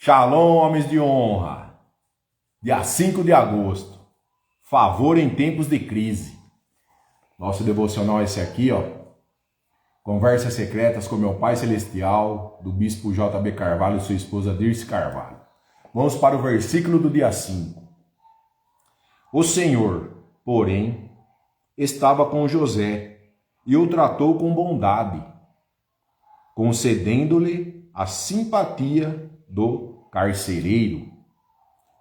Shalom, homens de honra. Dia 5 de agosto. Favor em tempos de crise. Nosso devocional é esse aqui, ó. Conversas secretas com meu Pai Celestial, do Bispo J.B. Carvalho e sua esposa Dirce Carvalho. Vamos para o versículo do dia 5. O Senhor, porém, estava com José e o tratou com bondade, concedendo-lhe a simpatia do carcereiro.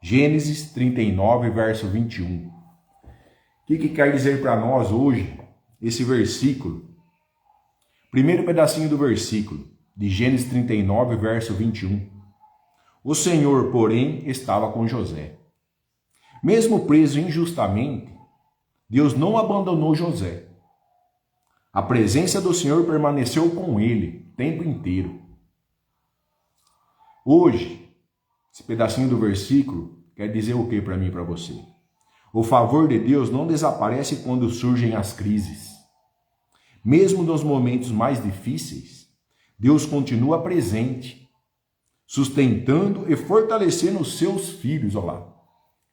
Gênesis 39, verso 21. O que quer dizer para nós hoje esse versículo? Primeiro pedacinho do versículo, de Gênesis 39, verso 21. O Senhor, porém, estava com José. Mesmo preso injustamente, Deus não abandonou José. A presença do Senhor permaneceu com ele o tempo inteiro. Hoje, esse pedacinho do versículo quer dizer o que para mim e para você? O favor de Deus não desaparece quando surgem as crises. Mesmo nos momentos mais difíceis, Deus continua presente, sustentando e fortalecendo os seus filhos. Olha lá.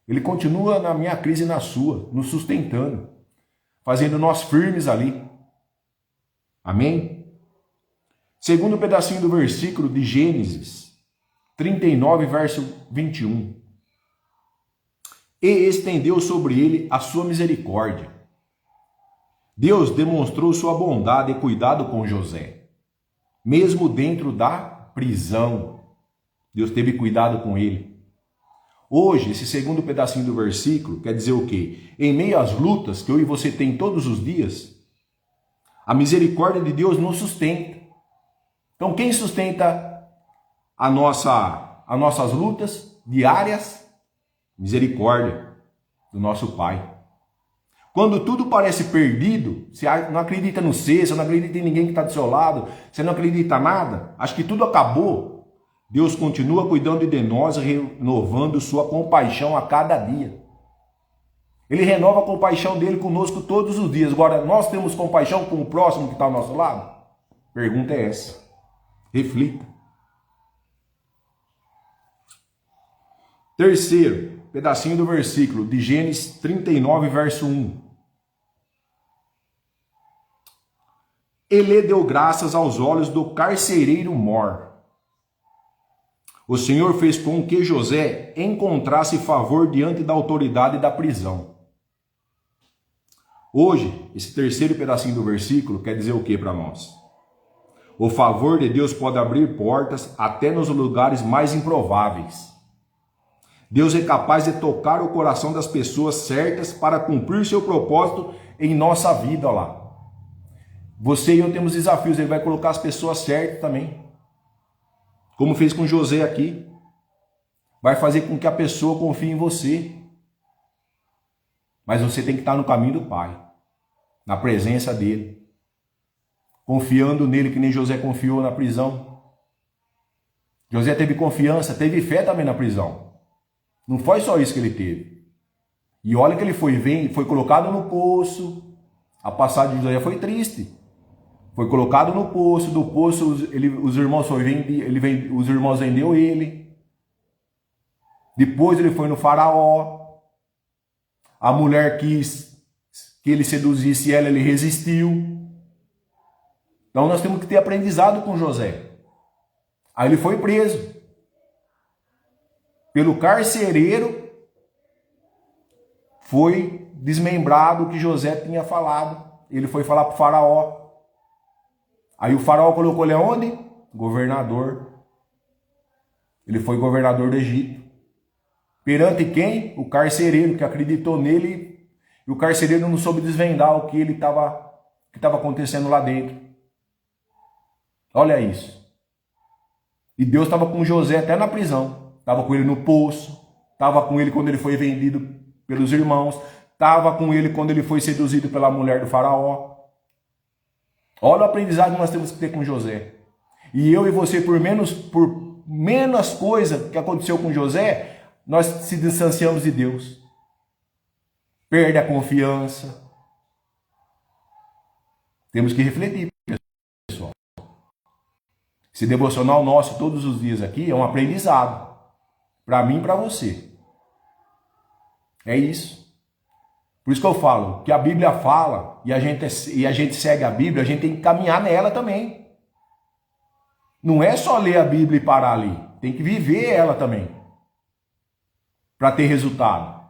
Ele continua na minha crise e na sua, nos sustentando, fazendo nós firmes ali. Amém? Segundo pedacinho do versículo de Gênesis 39, verso 21. E estendeu sobre ele a sua misericórdia. Deus demonstrou sua bondade e cuidado com José. Mesmo dentro da prisão, Deus teve cuidado com ele. Hoje, esse segundo pedacinho do versículo quer dizer o quê? Em meio às lutas que eu e você tem todos os dias, a misericórdia de Deus nos sustenta. Então, quem sustenta as nossas lutas diárias? Misericórdia do nosso Pai. Quando tudo parece perdido, você não acredita no ser, você não acredita em ninguém que está do seu lado, você não acredita em nada, acho que tudo acabou, Deus continua cuidando de nós, renovando sua compaixão a cada dia. Ele renova a compaixão dele conosco todos os dias. Agora, nós temos compaixão com o próximo que está ao nosso lado? Pergunta é essa. Reflita. Terceiro, pedacinho do versículo de Gênesis 39, verso 1. Ele deu graças aos olhos do carcereiro mor. O Senhor fez com que José encontrasse favor diante da autoridade da prisão. Hoje, esse terceiro pedacinho do versículo quer dizer o que para nós? O favor de Deus pode abrir portas até nos lugares mais improváveis. Deus é capaz de tocar o coração das pessoas certas para cumprir seu propósito em nossa vida. Olha lá. Você e eu temos desafios, ele vai colocar as pessoas certas também. Como fez com José aqui. Vai fazer com que a pessoa confie em você. Mas você tem que estar no caminho do Pai. Na presença dele. Confiando nele que nem José confiou na prisão. José teve confiança, teve fé também na prisão. Não foi só isso que ele teve. E olha que ele foi colocado no poço. A passagem de José foi triste. Foi colocado no poço, do poço os irmãos vendeu ele. Depois ele foi no faraó. A mulher quis que ele seduzisse ela, ele resistiu. Então nós temos que ter aprendizado com José. Aí ele foi preso. Pelo carcereiro, foi desmembrado o que José tinha falado. Ele foi falar para o faraó. Aí o faraó colocou ele aonde? Governador. Ele foi governador do Egito. Perante quem? O carcereiro, que acreditou nele. E o carcereiro não soube desvendar o que estava acontecendo lá dentro. Olha isso. E Deus estava com José até na prisão. Estava com ele no poço. Estava com ele quando ele foi vendido pelos irmãos. Estava com ele quando ele foi seduzido pela mulher do faraó. Olha o aprendizado que nós temos que ter com José. E eu e você, por menos coisa que aconteceu com José, nós se distanciamos de Deus. Perde a confiança. Temos que refletir, pessoal. Esse devocional nosso todos os dias aqui é um aprendizado. Para mim e para você. É isso. Por isso que eu falo, que a Bíblia fala e a gente segue a Bíblia, a gente tem que caminhar nela também. Não é só ler a Bíblia e parar ali. Tem que viver ela também. Para ter resultado.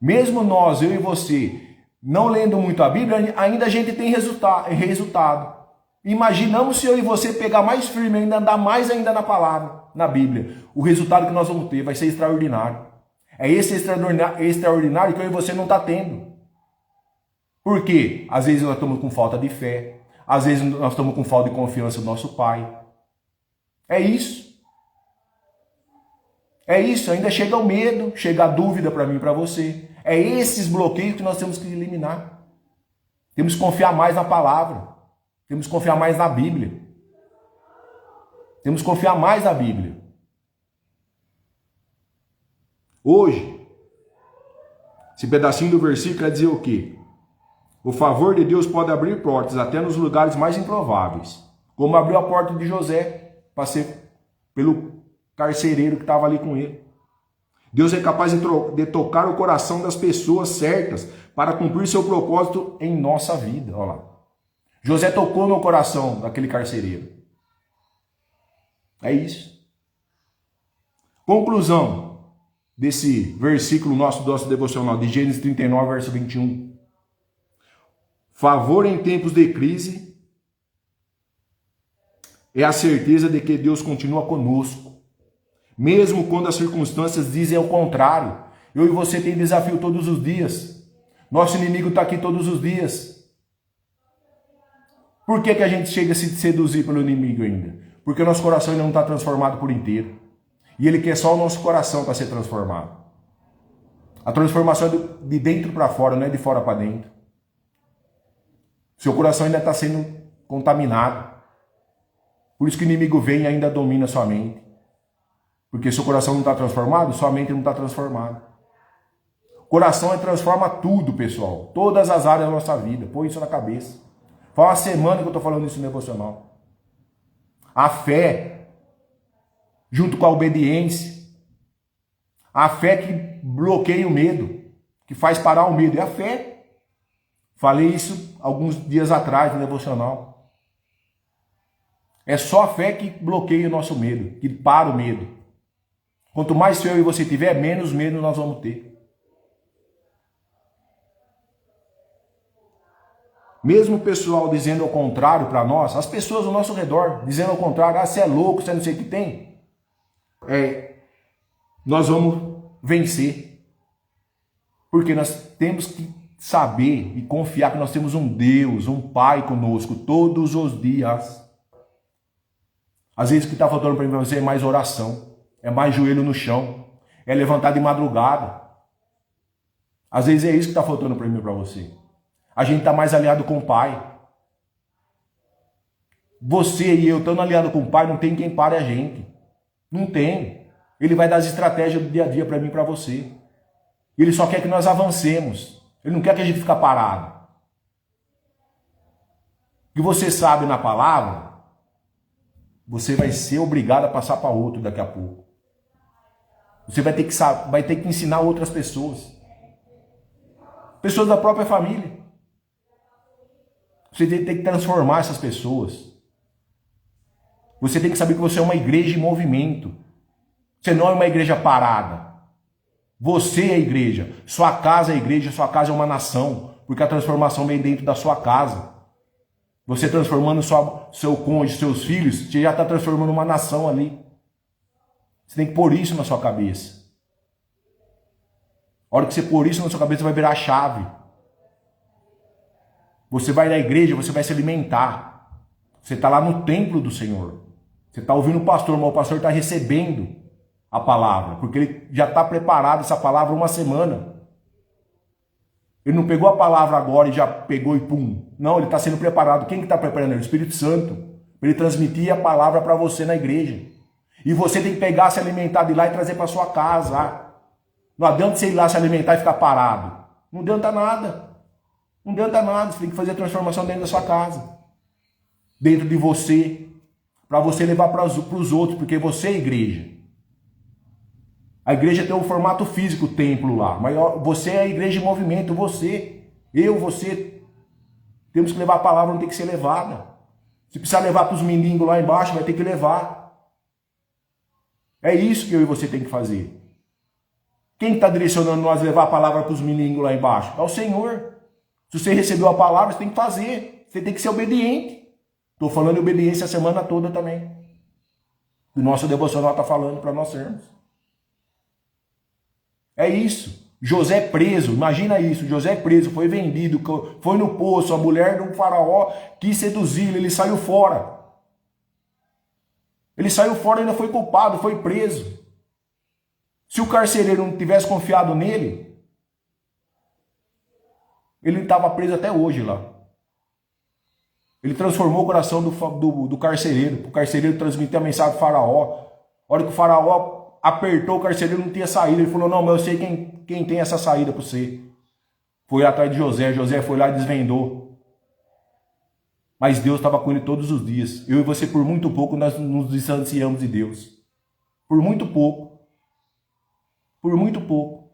Mesmo nós, eu e você, não lendo muito a Bíblia, ainda a gente tem resultado. Imaginamos se eu e você pegar mais firme ainda, andar mais ainda na palavra, na Bíblia. O resultado que nós vamos ter vai ser extraordinário. É esse extraordinário que eu e você não está tendo. Por quê? Às vezes nós estamos com falta de fé. Às vezes nós estamos com falta de confiança no nosso Pai. É isso. É isso. Ainda chega o medo, chega a dúvida para mim e para você. É esses bloqueios que nós temos que eliminar. Temos que confiar mais na palavra. Temos que confiar mais na Bíblia. Temos que confiar mais na Bíblia. Hoje, esse pedacinho do versículo quer dizer o quê? O favor de Deus pode abrir portas até nos lugares mais improváveis. Como abriu a porta de José, pelo carcereiro que estava ali com ele. Deus é capaz de tocar o coração das pessoas certas para cumprir seu propósito em nossa vida. Olha lá. José tocou no coração daquele carcereiro. É isso. Conclusão desse versículo nosso devocional de Gênesis 39, verso 21. Favor em tempos de crise é a certeza de que Deus continua conosco. Mesmo quando as circunstâncias dizem o contrário. Eu e você tem desafio todos os dias. Nosso inimigo está aqui todos os dias. Por que a gente chega a se seduzir pelo inimigo ainda? Porque o nosso coração ainda não está transformado por inteiro. E ele quer só o nosso coração para ser transformado. A transformação é de dentro para fora, não é de fora para dentro. Seu coração ainda está sendo contaminado. Por isso que o inimigo vem e ainda domina sua mente. Porque seu coração não está transformado, sua mente não está transformada. O coração transforma tudo, pessoal. Todas as áreas da nossa vida. Põe isso na cabeça. Faz uma semana que eu estou falando isso no devocional. A fé, junto com a obediência. A fé que bloqueia o medo. Que faz parar o medo. É a fé. Falei isso alguns dias atrás no devocional. É só a fé que bloqueia o nosso medo. Que para o medo. Quanto mais fé eu e você tiver, menos medo nós vamos ter. Mesmo o pessoal dizendo ao contrário para nós, as pessoas ao nosso redor dizendo ao contrário, você é louco, você não sei o que tem. Nós vamos vencer. Porque nós temos que saber e confiar que nós temos um Deus, um Pai conosco todos os dias. Às vezes o que está faltando para mim e para você é mais oração. É mais joelho no chão. É levantar de madrugada. Às vezes é isso que está faltando para mim e para você. A gente está mais aliado com o Pai. Você e eu estando aliado com o Pai, não tem quem pare a gente. Não tem. Ele vai dar as estratégias do dia a dia para mim e para você. Ele só quer que nós avancemos. Ele não quer que a gente fique parado. O que você sabe na palavra, você vai ser obrigado a passar para outro daqui a pouco. Você vai ter que ensinar outras pessoas. Pessoas da própria família. Você tem que transformar essas pessoas. Você tem que saber que você é uma igreja em movimento. Você não é uma igreja parada. Você é a igreja. Sua casa é a igreja, sua casa é uma nação. Porque a transformação vem dentro da sua casa. Você transformando seu cônjuge, seus filhos, você já está transformando uma nação ali. Você tem que pôr isso na sua cabeça. A hora que você pôr isso na sua cabeça, vai virar a chave. Você vai na igreja, você vai se alimentar. Você está lá no templo do Senhor. Você está ouvindo o pastor, mas o pastor está recebendo a palavra. Porque ele já está preparado essa palavra uma semana. Ele não pegou a palavra agora e já pegou e pum. Não, ele está sendo preparado. Quem que está preparando? É o Espírito Santo. Para ele transmitir a palavra para você na igreja. E você tem que pegar, se alimentar de lá e trazer para sua casa. Não adianta você ir lá se alimentar e ficar parado. Não adianta nada. Não adianta nada. Você tem que fazer a transformação dentro da sua casa. Dentro de você. Para você levar para os outros. Porque você é igreja. A igreja tem um formato físico, o templo lá. Mas você é a igreja em movimento, você. Você. Temos que levar a palavra, não tem que ser levada. Se precisar levar para os mendigos lá embaixo, vai ter que levar. É isso que eu e você tem que fazer. Quem está direcionando nós a levar a palavra para os mendigos lá embaixo? É o Senhor. Se você recebeu a palavra, você tem que fazer. Você tem que ser obediente. Estou falando de obediência a semana toda também. O nosso devocional está falando para nós sermos. É isso. José preso, imagina isso. José preso, foi vendido, foi no poço, a mulher do faraó quis seduzi-lo, ele saiu fora. Ele saiu fora e ainda foi culpado, foi preso. Se o carcereiro não tivesse confiado nele, ele estava preso até hoje lá. Ele transformou o coração do carcereiro. O carcereiro transmitiu a mensagem do faraó. A hora que o faraó apertou, o carcereiro não tinha saída. Ele falou, não, mas eu sei quem tem essa saída para você. Foi atrás de José. José foi lá e desvendou. Mas Deus estava com ele todos os dias. Eu e você, por muito pouco, nós nos distanciamos de Deus. Por muito pouco. Por muito pouco.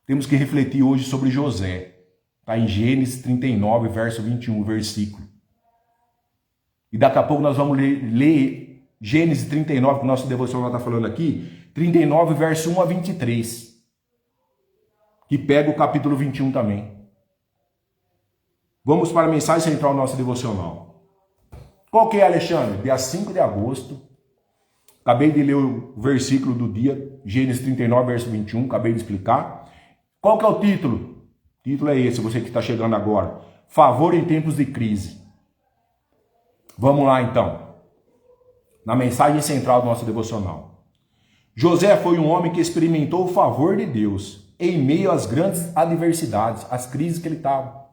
Temos que refletir hoje sobre José. Está em Gênesis 39, verso 21, versículo. E daqui a pouco nós vamos ler Gênesis 39, que o nosso devocional está falando aqui, 39, verso 1 a 23. Que pega o capítulo 21 também. Vamos para a mensagem central do nosso devocional. Qual que é, Alexandre? Dia 5 de agosto. Acabei de ler o versículo do dia, Gênesis 39, verso 21, acabei de explicar. Qual que é o título? O título é esse, você que está chegando agora. Favor em tempos de crise. Vamos lá então. Na mensagem central do nosso devocional. José foi um homem que experimentou o favor de Deus em meio às grandes adversidades, às crises que ele estava.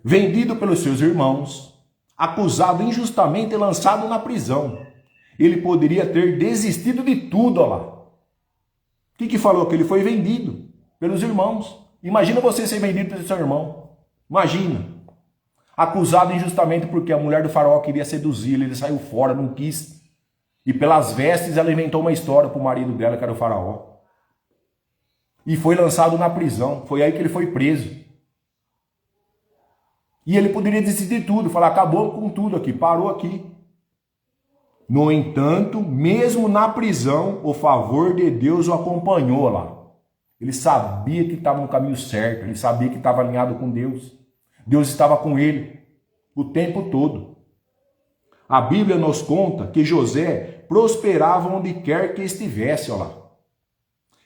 Vendido pelos seus irmãos, acusado injustamente e lançado na prisão. Ele poderia ter desistido de tudo, olha lá. O que falou? Que ele foi vendido pelos irmãos. Imagina você ser vendido pelo seu irmão. Imagina. Acusado injustamente porque a mulher do faraó queria seduzi-lo, ele saiu fora, não quis. E pelas vestes ela inventou uma história para o marido dela, que era o faraó. E foi lançado na prisão. Foi aí que ele foi preso. E ele poderia decidir tudo, falar, acabou com tudo aqui, parou aqui. No entanto, mesmo na prisão, o favor de Deus o acompanhou lá. Ele sabia que estava no caminho certo, ele sabia que estava alinhado com Deus. Deus estava com ele o tempo todo. A Bíblia nos conta que José prosperava onde quer que estivesse, olha lá.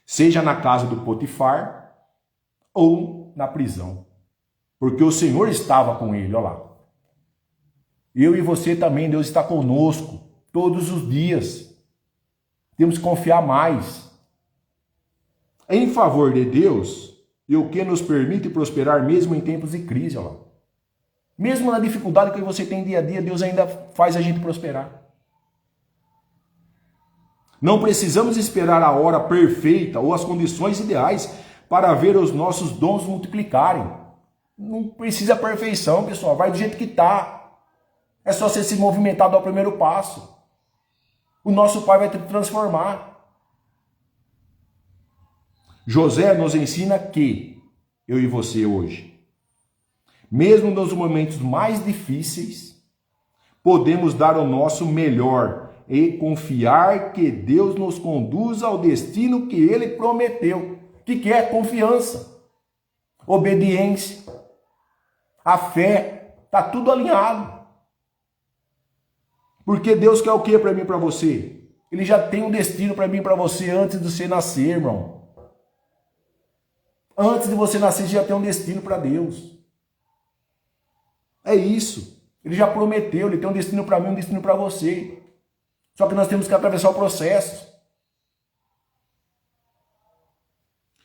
Seja na casa do Potifar ou na prisão. Porque o Senhor estava com ele, olha lá. Eu e você também, Deus está conosco todos os dias. Temos que confiar mais. Em favor de Deus, e o que nos permite prosperar mesmo em tempos de crise, olha lá. Mesmo na dificuldade que você tem dia a dia, Deus ainda faz a gente prosperar. Não precisamos esperar a hora perfeita ou as condições ideais para ver os nossos dons multiplicarem. Não precisa perfeição, pessoal. Vai do jeito que está. É só você se movimentar, dar o primeiro passo. O nosso Pai vai te transformar. José nos ensina que, eu e você hoje, mesmo nos momentos mais difíceis, podemos dar o nosso melhor e confiar que Deus nos conduz ao destino que Ele prometeu. O que é confiança? Obediência. A fé. Está tudo alinhado. Porque Deus quer o que para mim e para você? Ele já tem um destino para mim e para você antes de você nascer, irmão. Antes de você nascer, já tem um destino para Deus. É isso. Ele já prometeu, ele tem um destino para mim, um destino para você. Só que nós temos que atravessar o processo.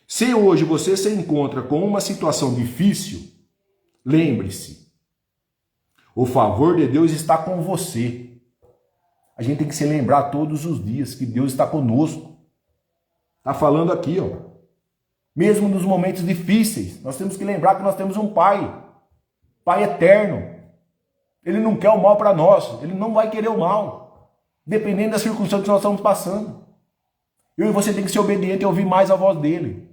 Se hoje você se encontra com uma situação difícil, lembre-se, o favor de Deus está com você. A gente tem que se lembrar todos os dias que Deus está conosco. Está falando aqui, ó. Mesmo nos momentos difíceis, nós temos que lembrar que nós temos um Pai. Pai eterno. Ele não quer o mal para nós. Ele não vai querer o mal. Dependendo da circunstância que nós estamos passando. Eu e você tem que ser obediente e ouvir mais a voz dele.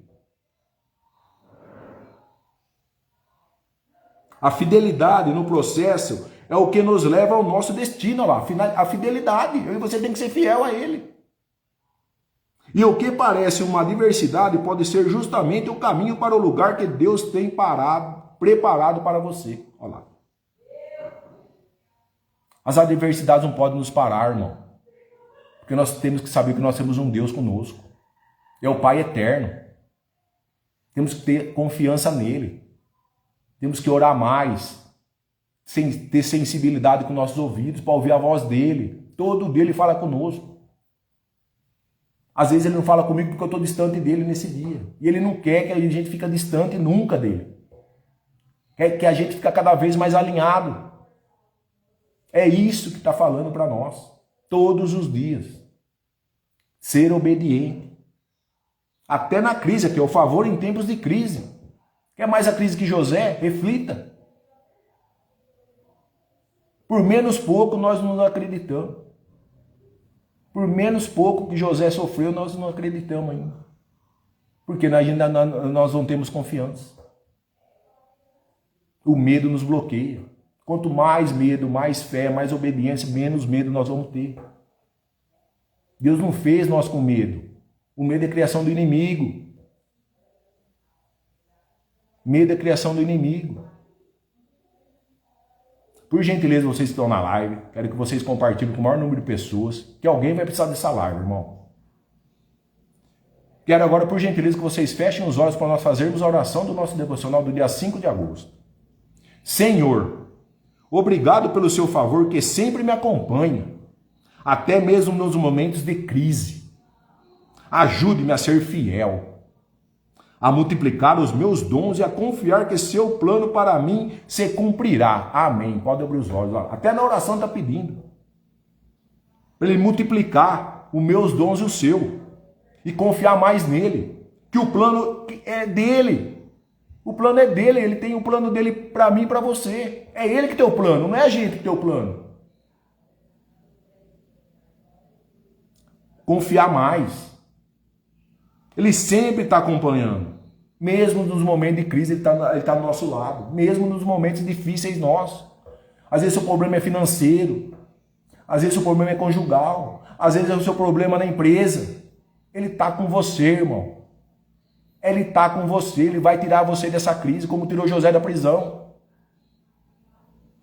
A fidelidade no processo é o que nos leva ao nosso destino, lá. A fidelidade. Eu e você tem que ser fiel a ele. E o que parece uma adversidade pode ser justamente o caminho para o lugar que Deus tem preparado para você. Olha lá. As adversidades não podem nos parar, irmão. Porque nós temos que saber que nós temos um Deus conosco. É o Pai eterno. Temos que ter confiança nele. Temos que orar mais. Ter sensibilidade com nossos ouvidos para ouvir a voz dele. Todo dia ele fala conosco. Às vezes ele não fala comigo porque eu estou distante dele nesse dia. E ele não quer que a gente fique distante nunca dele. Quer que a gente fique cada vez mais alinhado. É isso que está falando para nós. Todos os dias. Ser obediente. Até na crise, que é o favor em tempos de crise. Quer mais a crise que José? Reflita. Por menos pouco nós não acreditamos. Por menos pouco que José sofreu, nós não acreditamos ainda. Porque nós não temos confiança. O medo nos bloqueia. Quanto mais medo, mais fé, mais obediência, menos medo nós vamos ter. Deus não fez nós com medo. O medo é criação do inimigo. Medo é criação do inimigo. Por gentileza, vocês que estão na live, quero que vocês compartilhem com o maior número de pessoas, que alguém vai precisar dessa live, irmão. Quero agora, por gentileza, que vocês fechem os olhos para nós fazermos a oração do nosso devocional do dia 5 de agosto. Senhor, obrigado pelo seu favor que sempre me acompanha, até mesmo nos momentos de crise. Ajude-me a ser fiel, a multiplicar os meus dons e a confiar que seu plano para mim se cumprirá. Amém. Pode abrir os olhos. Até na oração está pedindo. Para ele multiplicar os meus dons e o seu. E confiar mais nele. Que o plano é dele. O plano é dele. Ele tem o plano dele para mim e para você. É ele que tem o plano, não é a gente que tem o plano. Confiar mais. Ele sempre está acompanhando. Mesmo nos momentos de crise, ele está do nosso lado. Mesmo nos momentos difíceis nossos. Às vezes o seu problema é financeiro. Às vezes o seu problema é conjugal. Às vezes é o seu problema na empresa. Ele está com você, irmão. Ele está com você. Ele vai tirar você dessa crise, como tirou José da prisão.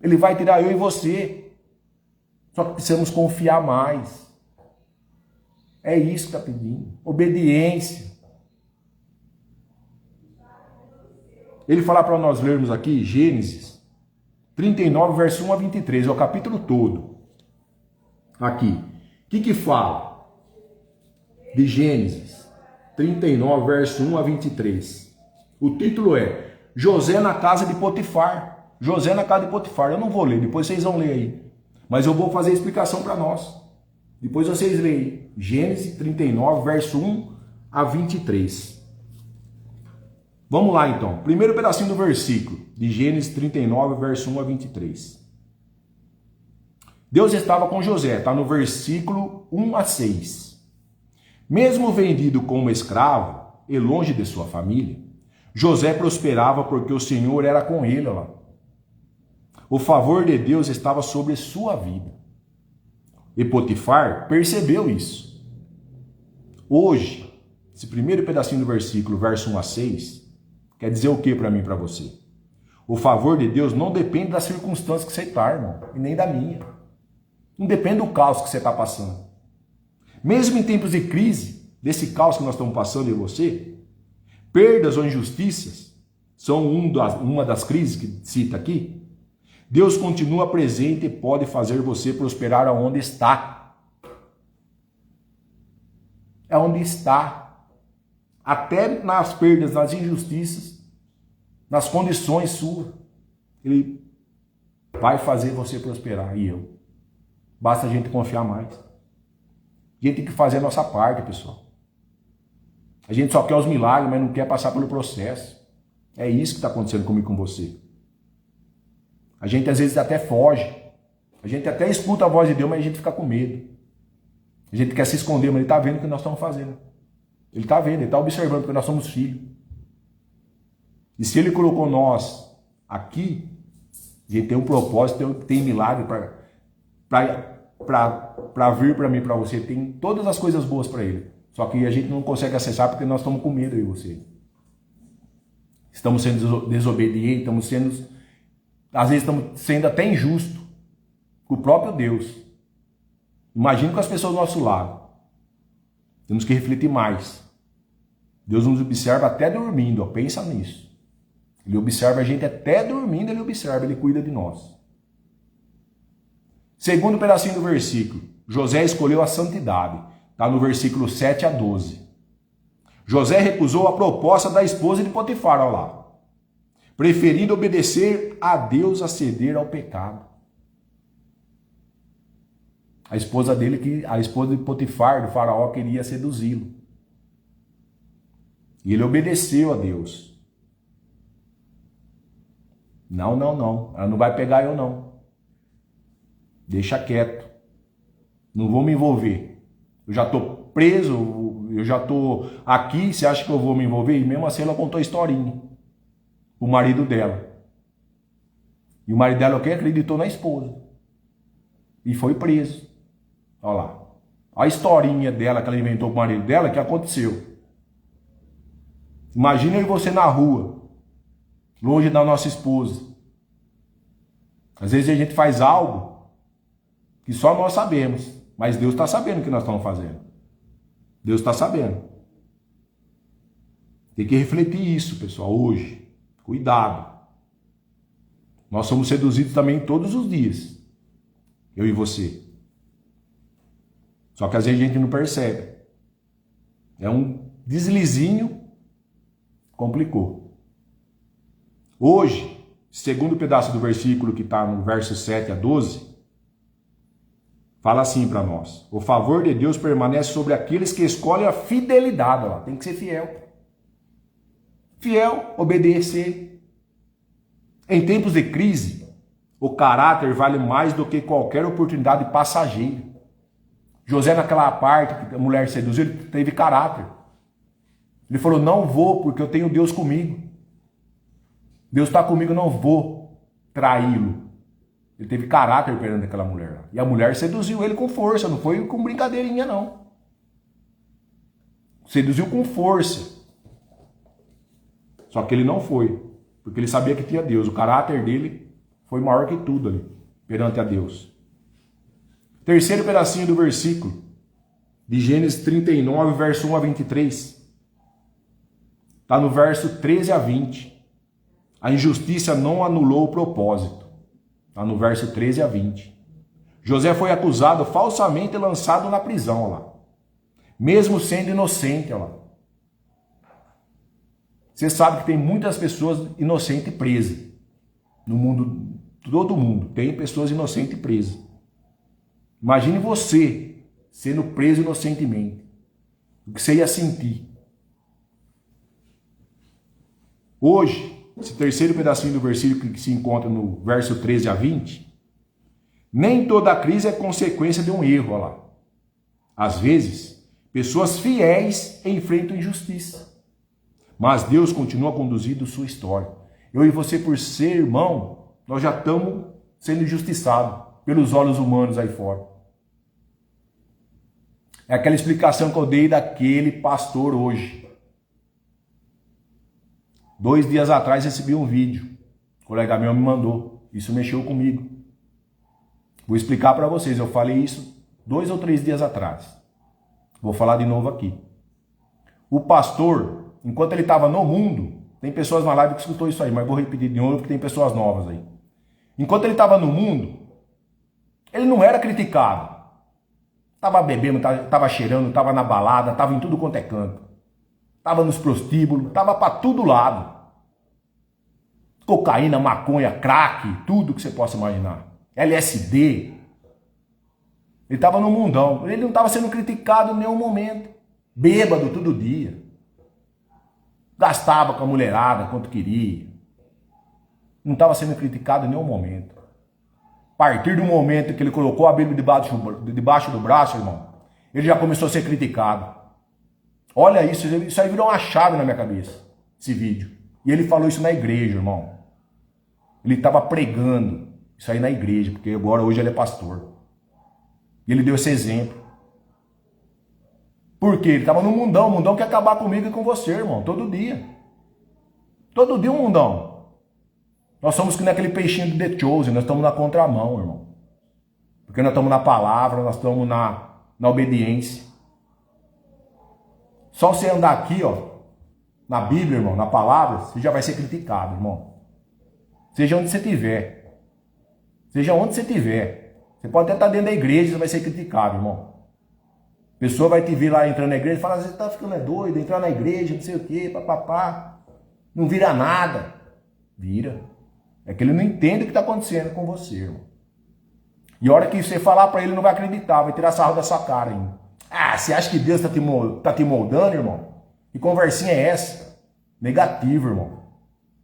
Ele vai tirar eu e você. Só que precisamos confiar mais. É isso que está pedindo. Obediência. Ele fala para nós lermos aqui, Gênesis 39, verso 1 a 23, é o capítulo todo. Aqui. O que fala? De Gênesis 39, verso 1 a 23. O título é José na casa de Potifar. José na casa de Potifar. Eu não vou ler, depois vocês vão ler aí. Mas eu vou fazer a explicação para nós. Depois vocês leem Gênesis 39, verso 1 a 23. Vamos lá então. Primeiro pedacinho do versículo de Gênesis 39, verso 1 a 23. Deus estava com José, está no versículo 1 a 6. Mesmo vendido como escravo e longe de sua família, José prosperava porque o Senhor era com ele. Lá. O favor de Deus estava sobre sua vida. E Potifar percebeu isso. Hoje, esse primeiro pedacinho do versículo, verso 1 a 6, quer dizer o que para mim e para você? O favor de Deus não depende das circunstâncias que você está, irmão, e nem da minha. Não depende do caos que você está passando. Mesmo em tempos de crise, desse caos que nós estamos passando eu e você, perdas ou injustiças são uma das crises que cita aqui. Deus continua presente e pode fazer você prosperar aonde está. É onde está. Até nas perdas, nas injustiças, nas condições suas, Ele vai fazer você prosperar. E eu. Basta a gente confiar mais. A gente tem que fazer a nossa parte, pessoal. A gente só quer os milagres, mas não quer passar pelo processo. É isso que está acontecendo comigo e com você. A gente às vezes até foge. A gente até escuta a voz de Deus, mas a gente fica com medo. A gente quer se esconder, mas Ele está vendo o que nós estamos fazendo. Ele está vendo, ele está observando, porque nós somos filhos. E se ele colocou nós aqui, a gente tem um propósito, tem milagre para vir para mim, para você. Tem todas as coisas boas para ele. Só que a gente não consegue acessar porque nós estamos com medo, eu e você. Estamos sendo desobedientes, às vezes estamos sendo até injustos com o próprio Deus. Imagina com as pessoas do nosso lado. Temos que refletir mais. Deus nos observa até dormindo, ó, pensa nisso. Ele observa a gente até dormindo, ele observa, ele cuida de nós. Segundo pedacinho do versículo, José escolheu a santidade. Está no versículo 7 a 12. José recusou a proposta da esposa de Potifar, olha lá. Preferindo obedecer a Deus a ceder ao pecado. A esposa de Potifar, do faraó, queria seduzi-lo. E ele obedeceu a Deus. Não. Ela não vai pegar eu, não. Deixa quieto. Não vou me envolver. Eu já estou preso, eu já estou aqui, você acha que eu vou me envolver? E mesmo assim ela contou a historinha. O marido dela. E o marido dela o quê? Acreditou na esposa. E foi preso. Olha lá. A historinha dela que ela inventou com o marido dela, que aconteceu. Imagina eu e você na rua, longe da nossa esposa. Às vezes a gente faz algo que só nós sabemos, mas Deus está sabendo o que nós estamos fazendo. Deus está sabendo. Tem que refletir isso, pessoal, hoje. Cuidado. Nós somos seduzidos também todos os dias. Eu e você. Só que às vezes a gente não percebe. É um deslizinho, complicou. Hoje, segundo pedaço do versículo que está no verso 7 a 12, fala assim para nós: o favor de Deus permanece sobre aqueles que escolhem a fidelidade. Ó, tem que ser fiel. Fiel, obedecer. Em tempos de crise, o caráter vale mais do que qualquer oportunidade passageira. José, naquela parte que a mulher seduziu, ele teve caráter. Ele falou: não vou, porque eu tenho Deus comigo. Deus está comigo, não vou traí-lo. Ele teve caráter perante aquela mulher. E a mulher seduziu ele com força, não foi com brincadeirinha, não. Seduziu com força. Só que ele não foi, porque ele sabia que tinha Deus. O caráter dele foi maior que tudo ali, perante a Deus. Terceiro pedacinho do versículo, de Gênesis 39, verso 1 a 23. Está no verso 13 a 20. A injustiça não anulou o propósito. Está no verso 13 a 20. José foi acusado falsamente e lançado na prisão, lá. Mesmo sendo inocente, lá. Você sabe que tem muitas pessoas inocentes presas. No mundo, todo mundo tem pessoas inocentes presas. Imagine você sendo preso inocentemente. O que você ia sentir. Hoje, esse terceiro pedacinho do versículo que se encontra no verso 13 a 20, nem toda crise é consequência de um erro, olha lá. Às vezes, pessoas fiéis enfrentam injustiça. Mas Deus continua conduzindo sua história. Eu e você, por ser irmão, nós já estamos sendo injustiçados pelos olhos humanos aí fora. É aquela explicação que eu dei daquele pastor hoje. 2 dias atrás recebi um vídeo. O colega meu me mandou. Isso mexeu comigo. Vou explicar para vocês. Eu falei isso 2 ou 3 dias atrás. Vou falar de novo aqui. O pastor, enquanto ele estava no mundo, tem pessoas na live que escutou isso aí, mas vou repetir de novo porque tem pessoas novas aí. Enquanto ele estava no mundo, ele não era criticado. Estava bebendo, estava cheirando, estava na balada, estava em tudo quanto é canto. Estava nos prostíbulos, estava para todo lado. Cocaína, maconha, crack, tudo que você possa imaginar. LSD. Ele estava no mundão. Ele não estava sendo criticado em nenhum momento. Bêbado todo dia. Gastava com a mulherada quanto queria. Não estava sendo criticado em nenhum momento. A partir do momento que ele colocou a Bíblia debaixo do braço, irmão, ele já começou a ser criticado. Olha isso aí virou uma chave na minha cabeça, esse vídeo. E ele falou isso na igreja, irmão. Ele estava pregando isso aí na igreja, porque agora hoje ele é pastor. E ele deu esse exemplo. Por quê? Ele estava no mundão. O mundão quer acabar comigo e com você, irmão. Todo dia. Todo dia um mundão. Nós somos que nem aquele peixinho do The Chosen. Nós estamos na contramão, irmão. Porque nós estamos na palavra, nós estamos na obediência. Só você andar aqui, ó, na Bíblia, irmão, na palavra, você já vai ser criticado, irmão. Seja onde você estiver. Seja onde você estiver. Você pode até estar dentro da igreja, você vai ser criticado, irmão. A pessoa vai te vir lá entrando na igreja e falar, você tá ficando doido, entrar na igreja, não sei o quê, papapá. Não vira nada. Vira. É que ele não entende o que está acontecendo com você, irmão. E a hora que você falar para ele, ele não vai acreditar, vai tirar sarro da sua cara ainda. Ah, você acha que Deus está te moldando, irmão? Que conversinha é essa? Negativo, irmão.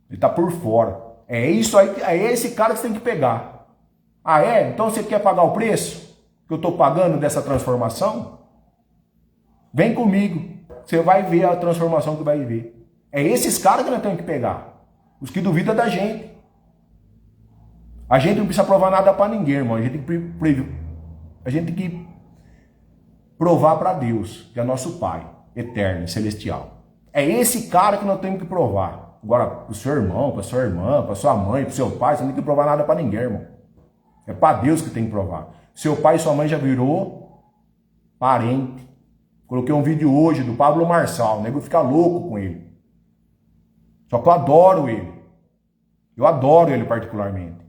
Ele está por fora. É isso aí, é esse cara que você tem que pegar. Ah, é? Então você quer pagar o preço que eu estou pagando dessa transformação? Vem comigo. Você vai ver a transformação que vai ver. É esses caras que nós temos que pegar. Os que duvidam da gente. A gente não precisa provar nada para ninguém, irmão. A gente tem que provar para Deus, que é nosso Pai, eterno, celestial. É esse cara que nós temos que provar. Agora, para o seu irmão, para sua irmã, para sua mãe, para o seu pai, você não tem que provar nada para ninguém, irmão. É para Deus que tem que provar. Seu pai e sua mãe já virou parente. Coloquei um vídeo hoje do Pablo Marçal. O nego fica louco com ele. Só que eu adoro ele. Eu adoro ele particularmente.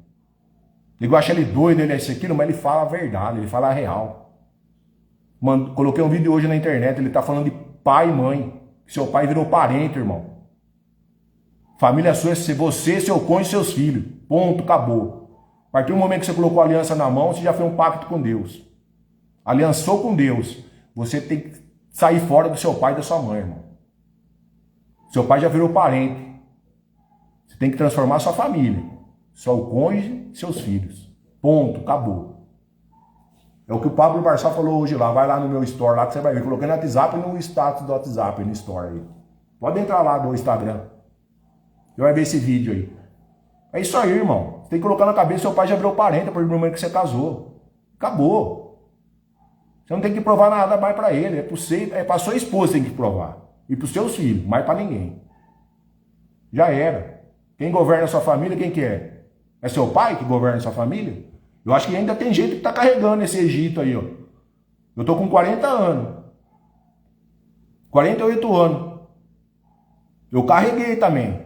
Eu acho ele doido, ele é isso aquilo, mas ele fala a verdade, ele fala a real. Mano, coloquei um vídeo hoje na internet, ele tá falando de pai e mãe. Seu pai virou parente, irmão. Família sua é você, seu cônjuge e seus filhos. Ponto, acabou. A partir do momento que você colocou a aliança na mão, você já fez um pacto com Deus. Aliançou com Deus. Você tem que sair fora do seu pai e da sua mãe, irmão. Seu pai já virou parente. Você tem que transformar a sua família. Só o cônjuge e seus filhos. Ponto, acabou. É o que o Pablo Marçal falou hoje lá. Vai lá no meu store lá que você vai ver. Coloquei no WhatsApp e no status do WhatsApp, no store aí. Pode entrar lá no Instagram. Você vai ver esse vídeo aí. É isso aí, irmão. Você tem que colocar na cabeça, seu pai já virou parente a partir do momento que você casou. Acabou. Você não tem que provar nada mais para ele. É para sua esposa que tem que provar. E para os seus filhos, mais para ninguém. Já era. Quem governa a sua família, quem que é? É seu pai que governa a sua família? Eu acho que ainda tem gente que está carregando esse Egito aí, ó. Eu tô com 40 anos. 48 anos. Eu carreguei também.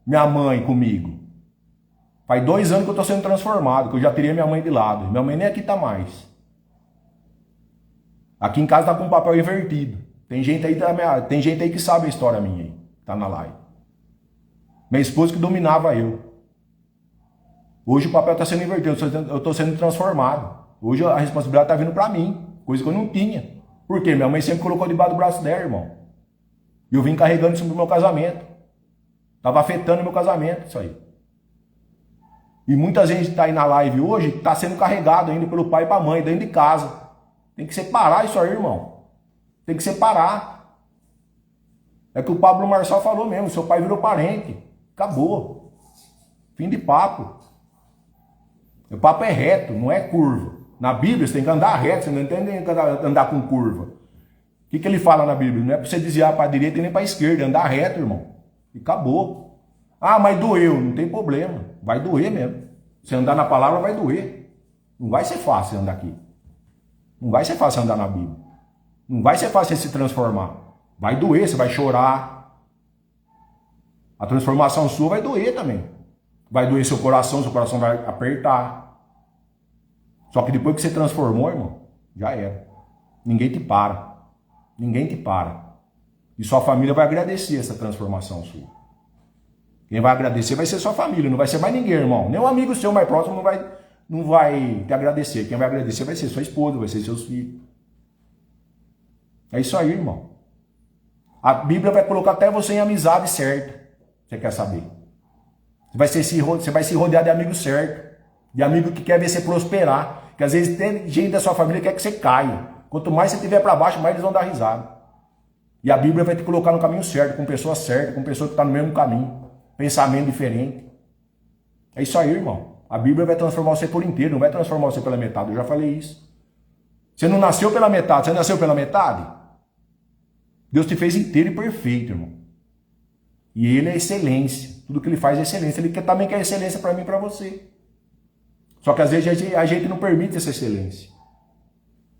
Minha mãe comigo. Faz 2 anos que eu estou sendo transformado, que eu já teria minha mãe de lado. Minha mãe nem aqui está mais. Aqui em casa tá com o papel invertido. Tem gente aí que sabe a história minha aí. Tá na live. Minha esposa que dominava eu. Hoje o papel está sendo invertido, eu estou sendo transformado. Hoje a responsabilidade está vindo para mim, coisa que eu não tinha. Por quê? Minha mãe sempre colocou debaixo do braço dela, irmão. E eu vim carregando isso pro meu casamento. Estava afetando o meu casamento, isso aí. E muita gente está aí na live hoje, está sendo carregado ainda pelo pai e para a mãe, dentro de casa. Tem que separar isso aí, irmão. Tem que separar. É que o Pablo Marçal falou mesmo, seu pai virou parente. Acabou. Fim de papo. O papo é reto, não é curva. Na Bíblia você tem que andar reto, você não tem que andar com curva. O que ele fala na Bíblia? Não é para você desviar para a direita e nem para a esquerda, é andar reto, irmão. E acabou. Ah, mas doeu, não tem problema. Vai doer mesmo. Se andar na palavra vai doer. Não vai ser fácil andar aqui. Não vai ser fácil andar na Bíblia. Não vai ser fácil se transformar. Vai doer, você vai chorar. A transformação sua vai doer também. Vai doer seu coração vai apertar. Só que depois que você transformou, irmão, já era. Ninguém te para. Ninguém te para. E sua família vai agradecer essa transformação sua. Quem vai agradecer vai ser sua família, não vai ser mais ninguém, irmão. Nem um amigo seu mais próximo não vai te agradecer. Quem vai agradecer vai ser sua esposa, vai ser seus filhos. É isso aí, irmão. A Bíblia vai colocar até você em amizade certa. Você quer saber? Você vai se rodear de amigo certo. De amigo que quer ver você prosperar. Porque às vezes tem gente da sua família que quer que você caia. Quanto mais você estiver para baixo, mais eles vão dar risada. E a Bíblia vai te colocar no caminho certo, com pessoa certa, com pessoa que está no mesmo caminho, pensamento diferente. É isso aí, irmão. A Bíblia vai transformar você por inteiro, não vai transformar você pela metade. Eu já falei isso. Você não nasceu pela metade, você nasceu pela metade? Deus te fez inteiro e perfeito, irmão. E Ele é excelência. Tudo que Ele faz é excelência. Ele também quer excelência para mim e para você. Só que às vezes a gente não permite essa excelência.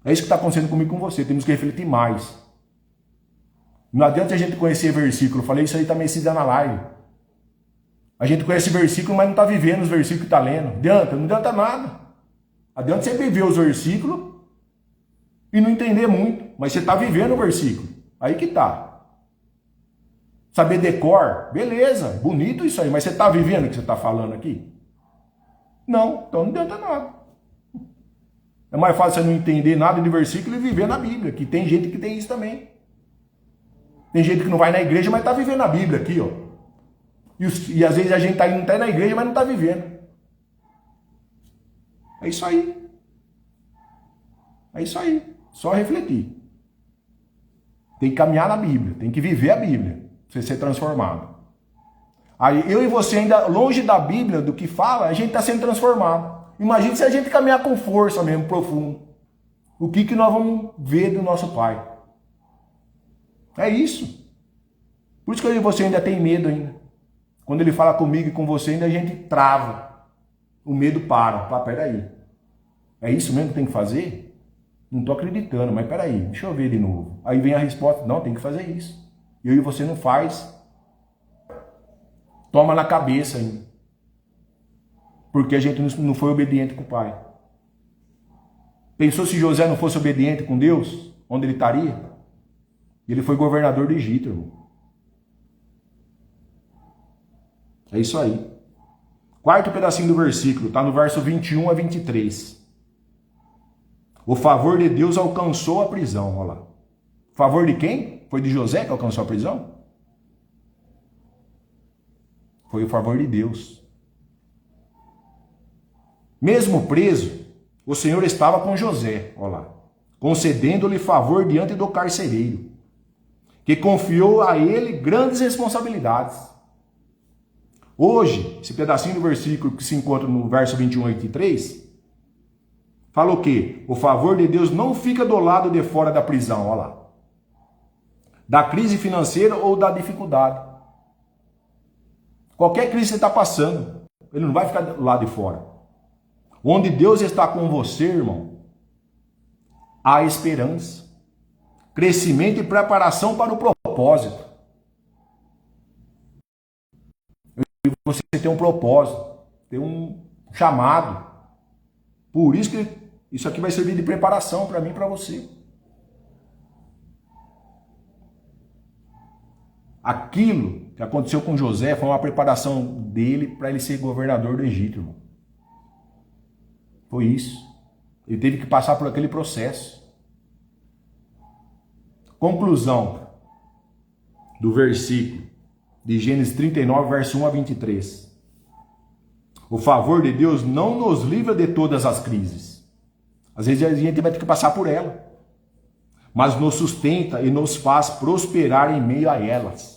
É isso que está acontecendo comigo e com você. Temos que refletir mais. Não adianta a gente conhecer versículo. Eu falei isso aí também se dá na live. A gente conhece versículo, mas não está vivendo os versículos que está lendo. Adianta? Não adianta nada. Adianta você viver os versículos e não entender muito. Mas você está vivendo o versículo. Aí que tá. Saber decor, beleza, bonito isso aí. Mas você está vivendo o que você está falando aqui? Não, então não adianta nada. É mais fácil você não entender nada de versículo e viver na Bíblia. Que tem gente que tem isso também. Tem gente que não vai na igreja, mas está vivendo a Bíblia aqui, ó. E às vezes a gente não está na igreja, mas não está vivendo. É isso aí. É isso aí. Só refletir. Tem que caminhar na Bíblia. Tem que viver a Bíblia. Pra você ser transformado. Aí eu e você ainda longe da Bíblia, do que fala, a gente está sendo transformado. Imagine se a gente caminhar com força mesmo, profundo. O que nós vamos ver do nosso Pai? É isso. Por isso que eu e você ainda tem medo ainda. Quando Ele fala comigo e com você, ainda a gente trava. O medo para. Pá, peraí. É isso mesmo que tem que fazer? Não estou acreditando, mas peraí, deixa eu ver de novo. Aí vem a resposta, não, tem que fazer isso. Eu e você não faz. Toma na cabeça ainda. Porque a gente não foi obediente com o Pai. Pensou se José não fosse obediente com Deus? Onde ele estaria? Ele foi governador do Egito, irmão. É isso aí. Quarto pedacinho do versículo, está no verso 21 a 23. O favor de Deus alcançou a prisão, olha lá. Favor de quem? Foi de José que alcançou a prisão? Foi o favor de Deus. Mesmo preso, o Senhor estava com José, olha lá, concedendo-lhe favor diante do carcereiro, que confiou a ele grandes responsabilidades. Hoje, esse pedacinho do versículo que se encontra no verso 21 a 23, fala o quê? O favor de Deus não fica do lado de fora da prisão, olha lá. Da crise financeira ou da dificuldade. Qualquer crise que você está passando, ele não vai ficar do lado de fora. Onde Deus está com você, irmão, há esperança, crescimento e preparação para o propósito. Você tem um propósito, tem um chamado. Por isso que isso aqui vai servir de preparação para mim e para você. Aquilo que aconteceu com José foi uma preparação dele para ele ser governador do Egito, irmão. Foi isso. Ele teve que passar por aquele processo. Conclusão do versículo de Gênesis 39, verso 1 a 23. O favor de Deus não nos livra de todas as crises. Às vezes a gente vai ter que passar por ela. Mas nos sustenta e nos faz prosperar em meio a elas.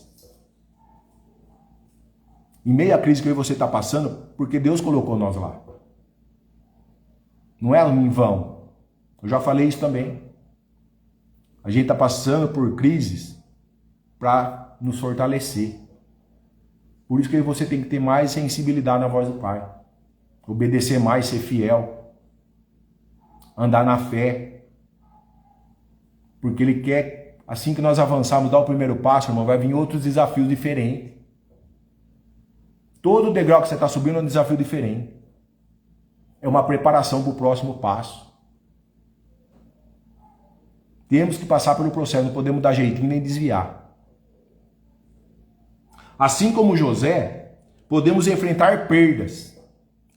Em meio à crise que você está passando, porque Deus colocou nós lá. Não é em vão. Eu já falei isso também. A gente está passando por crises para nos fortalecer. Por isso que você tem que ter mais sensibilidade na voz do Pai. Obedecer mais, ser fiel. Andar na fé. Porque Ele quer, assim que nós avançarmos, dar o primeiro passo, irmão, vai vir outros desafios diferentes. Todo degrau que você está subindo é um desafio diferente. É uma preparação para o próximo passo. Temos que passar pelo processo, não podemos dar jeitinho nem desviar. Assim como José, podemos enfrentar perdas,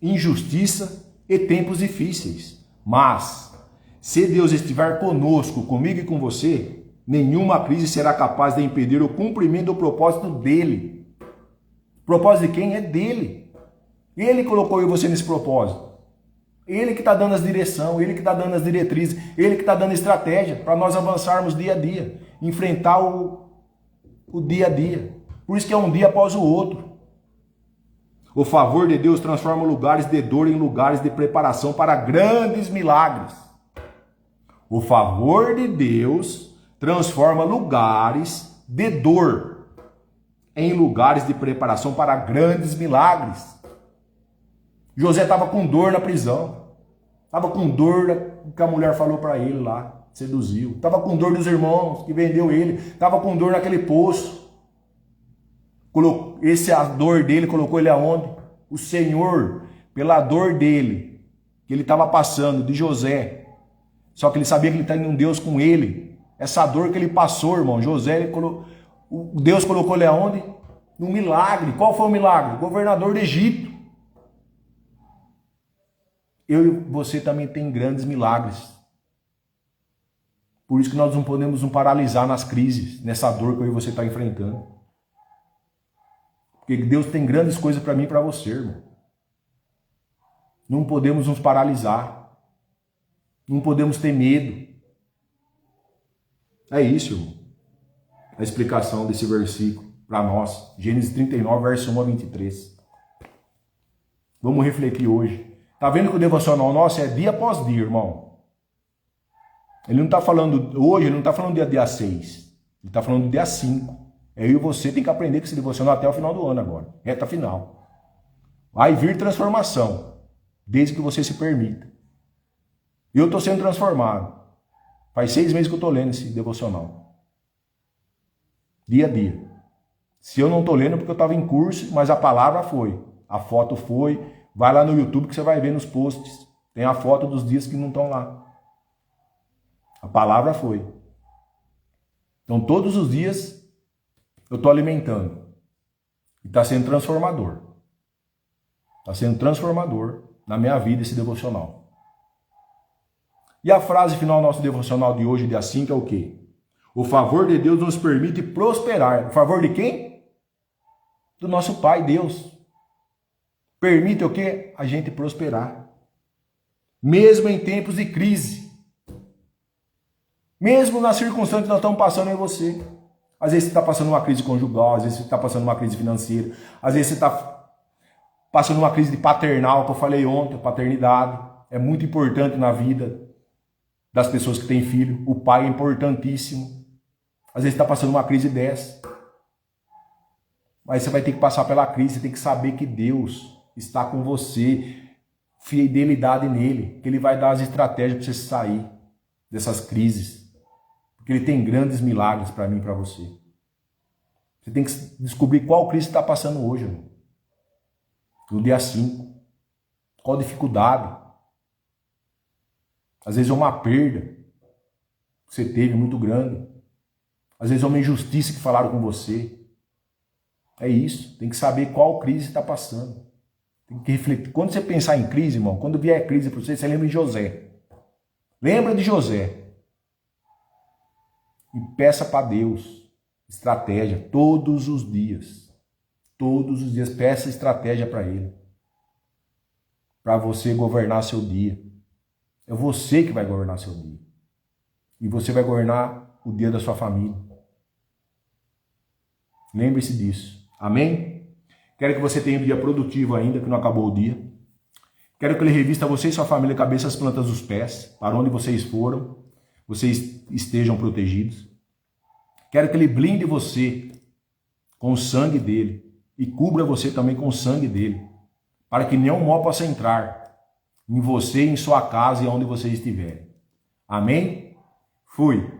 injustiça e tempos difíceis. Mas, se Deus estiver conosco, comigo e com você, nenhuma crise será capaz de impedir o cumprimento do propósito dele. O propósito de quem? É dele. Ele colocou você nesse propósito. Ele que está dando as direções, ele que está dando as diretrizes, ele que está dando estratégia para nós avançarmos dia a dia. enfrentar o dia a dia. Por isso que é um dia após o outro. O favor de Deus transforma lugares de dor em lugares de preparação para grandes milagres. O favor de Deus transforma lugares de dor em lugares de preparação para grandes milagres. José estava com dor na prisão. Estava com dor que a mulher falou para ele lá, seduziu. Estava com dor dos irmãos que vendeu ele. Estava com dor naquele poço. A dor dele colocou ele aonde? O Senhor, pela dor dele, que ele estava passando, de José. Só que ele sabia que ele tinha um Deus com ele. Essa dor que ele passou, irmão, Deus colocou ele aonde? No milagre. Qual foi o milagre? Governador do Egito. Eu e você também tem grandes milagres. Por isso que nós não podemos nos paralisar nas crises, nessa dor que eu e você está enfrentando. Porque Deus tem grandes coisas para mim e para você, irmão. Não podemos nos paralisar. Não podemos ter medo. É isso, irmão. A explicação desse versículo para nós. Gênesis 39, verso 1 a 23. Vamos refletir hoje. Tá vendo que o devocional nosso é dia após dia, irmão? Ele não está falando hoje, ele não está falando dia 6. Ele está falando dia 5. Eu e você tem que aprender com esse devocional até o final do ano agora. Reta final. Vai vir transformação. Desde que você se permita. Eu estou sendo transformado. Faz 6 meses que eu estou lendo esse devocional. Dia a dia. Se eu não estou lendo é porque eu estava em curso, mas a palavra foi. A foto foi. Vai lá no YouTube que você vai ver nos posts. Tem a foto dos dias que não estão lá. A palavra foi. Então todos os dias eu estou alimentando. E está sendo transformador. Está sendo transformador na minha vida esse devocional. E a frase final do nosso devocional de hoje, dia 5, é o quê? O favor de Deus nos permite prosperar. O favor de quem? Do nosso Pai, Deus. Permite o quê? A gente prosperar. Mesmo em tempos de crise. Mesmo nas circunstâncias que nós estamos passando em você. Às vezes você está passando uma crise conjugal, às vezes você está passando uma crise financeira, às vezes você está passando uma crise de paternal, que eu falei ontem, paternidade. É muito importante na vida das pessoas que têm filho. O pai é importantíssimo. Às vezes você está passando uma crise dessa. Mas você vai ter que passar pela crise, você tem que saber que Deus está com você, fidelidade nele, que ele vai dar as estratégias para você sair dessas crises. Porque ele tem grandes milagres para mim e para você. Você tem que descobrir qual crise você está passando hoje, irmão. No dia 5. Qual dificuldade? Às vezes é uma perda que você teve muito grande. Às vezes é uma injustiça que falaram com você. É isso. Tem que saber qual crise você está passando. Tem que refletir. Quando você pensar em crise, irmão, quando vier crise para você, você lembra de José. Lembra de José. E peça para Deus estratégia todos os dias. Todos os dias peça estratégia para Ele. Para você governar seu dia. É você que vai governar seu dia. E você vai governar o dia da sua família. Lembre-se disso. Amém? Quero que você tenha um dia produtivo ainda, que não acabou o dia. Quero que Ele revista você e sua família, cabeça às plantas dos pés, para onde vocês foram. Vocês estejam protegidos. Quero que Ele blinde você com o sangue dEle e cubra você também com o sangue dEle, para que nenhum mal possa entrar em você, em sua casa e onde você estiver. Amém? Fui.